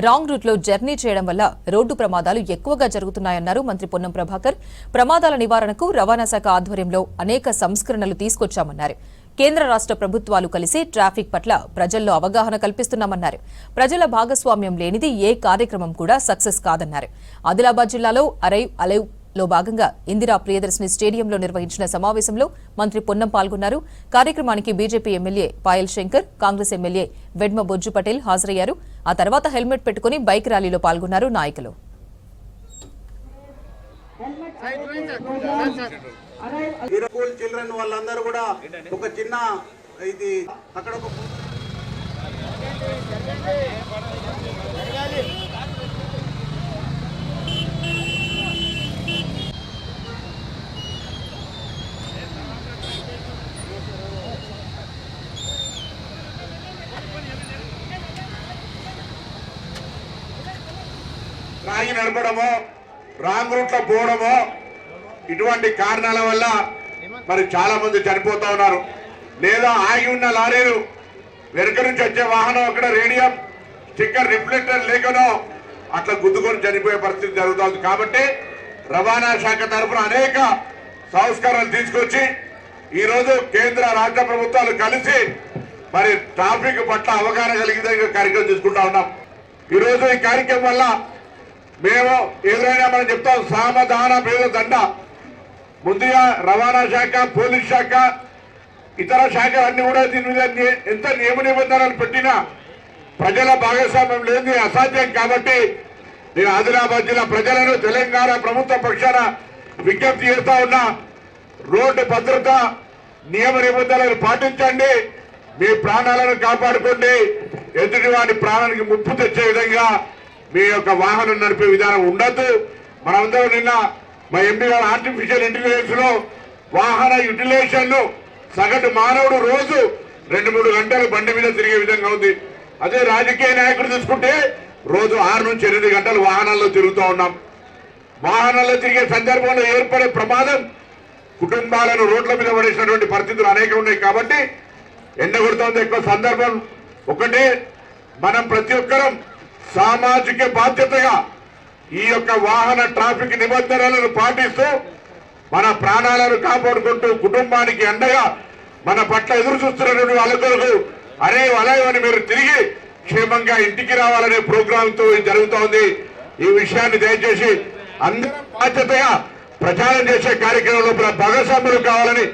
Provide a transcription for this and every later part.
Wrong రూట్లో journey చేయడం వల్ల రోడ్డు ప్రమాదాలు ఎక్కువగా జరుగుతున్నాయన్నారు మంత్రి పొన్నం ప్రభాకర్. ప్రమాదాల నివారణకు రవాణా శాఖ ఆధ్వర్యంలో అనేక సంస్కరణలు తీసుకొచ్చామన్నారు. కేంద్ర రాష్ట్ర ప్రభుత్వాలు కలిసి ట్రాఫిక్ పట్ల ప్రజల్లో అవగాహన కల్పిస్తున్నామన్నారు. ప్రజల భాగస్వామ్యం లేనిది ఏ కార్యక్రమం కూడా సక్సెస్ కాదన్నారు. ఆదిలాబాద్ జిల్లాలో అలైవ్ లో భాగంగా ఇందిరా ప్రియదర్శిని స్టేడియంలో నిర్వహించిన సమావేశంలో మంత్రి పొన్నం పాల్గొన్నారు. కార్యక్రమానికి BJP MLA Payal Shankar, Congress MLA Vedma Bojju Patel హాజరయ్యారు. ఆ తర్వాత హెల్మెట్ పెట్టుకుని బైక్ ర్యాలీలో పాల్గొన్నారు నాయకులు. రాగి నడపడమో రాంగ్ రూట్ లో పోవడమో ఇటువంటి కారణాల వల్ల మరి చాలా మంది చనిపోతా ఉన్నారు. లేదా ఆగి ఉన్న లారీలు వెనుక నుంచి వచ్చే వాహనం అక్కడ రేడియం స్టిక్కర్ రిఫ్లెక్టర్ లేకనో అట్లా గుద్దుకొని చనిపోయే పరిస్థితి జరుగుతుంది. కాబట్టి రవాణా శాఖ తరఫున అనేక సంస్కరణలు తీసుకొచ్చి ఈరోజు కేంద్ర రాష్ట్ర ప్రభుత్వాలు కలిసి మరి ట్రాఫిక్ పట్ల అవగాహన కలిగే కార్యక్రమం తీసుకుంటా ఉన్నాం. ఈరోజు ఈ కార్యక్రమం వల్ల మేము ఎదురైనా మనం చెప్తాం, సామధాన భేద దండ. ముందుగా రవాణా శాఖ, పోలీస్ శాఖ, ఇతర శాఖలు అన్ని కూడా దీని మీద ఎంత నియమ నిబంధనలు పెట్టినా ప్రజల భాగస్వామ్యం లేని అసాధ్యం. కాబట్టి నేను ఆదిలాబాద్ జిల్లా ప్రజలను తెలంగాణ ప్రభుత్వ పక్షాన విజ్ఞప్తి చేస్తా ఉన్నా, రోడ్డు భద్రత నియమ నిబంధనలు పాటించండి, మీ ప్రాణాలను కాపాడుకోండి. ఎదుటి వాడి ప్రాణానికి ముప్పు తెచ్చే విధంగా మీ యొక్క వాహనం నడిపే విధానం ఉండద్దు. మనందరం నిన్న మా ఎంపీ గారు ఆర్టిఫిషియల్ ఇంటెలిజెన్స్ లో వాహన యూటిలైజేషన్ ను సగటు మానవుడు రోజు 2-3 గంటలు బండి మీద తిరిగే విధంగా ఉంది. అదే రాజకీయ నాయకుడు తీసుకుంటే రోజు 6 నుంచి 8 గంటలు వాహనాల్లో తిరుగుతూ ఉన్నాం. వాహనాల్లో తిరిగే సందర్భంలో ఏర్పడే ప్రమాదం కుటుంబాలను రోడ్ల మీద పడేసినటువంటి పరిస్థితులు అనేక ఉన్నాయి. కాబట్టి ఎండ కొడుతోంది ఎక్కువ సందర్భం. ఒకటే, మనం ప్రతి ఒక్కరం సామాజిక బాధ్యతగా ఈ యొక్క వాహన ట్రాఫిక్ నిబంధనలను పాటిస్తూ మన ప్రాణాలను కాపాడుకుంటూ కుటుంబానికి అండగా మన పట్ల ఎదురు చూస్తున్నటువంటి వాళ్ళ కొరకు అలయని మీరు తిరిగి క్షేమంగా ఇంటికి రావాలనే ప్రోగ్రాంతో జరుగుతోంది. ఈ విషయాన్ని దయచేసి అందరం బాధ్యతగా ప్రచారం చేసే కార్యక్రమంలో భాగస్వాములు కావాలని,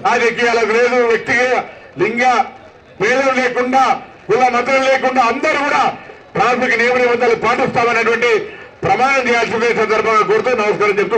రాజకీయాలకు లేదు, వ్యక్తిగత లింగ భేదం లేకుండా, కుల మతం లేకుండా అందరూ కూడా ట్రాఫిక్ నియమ నిబంధనలు పాటిస్తామనేటువంటి ప్రమాణం చేయాల్సిన సందర్భంగా కోరుతూ నమస్కారం చెప్తూ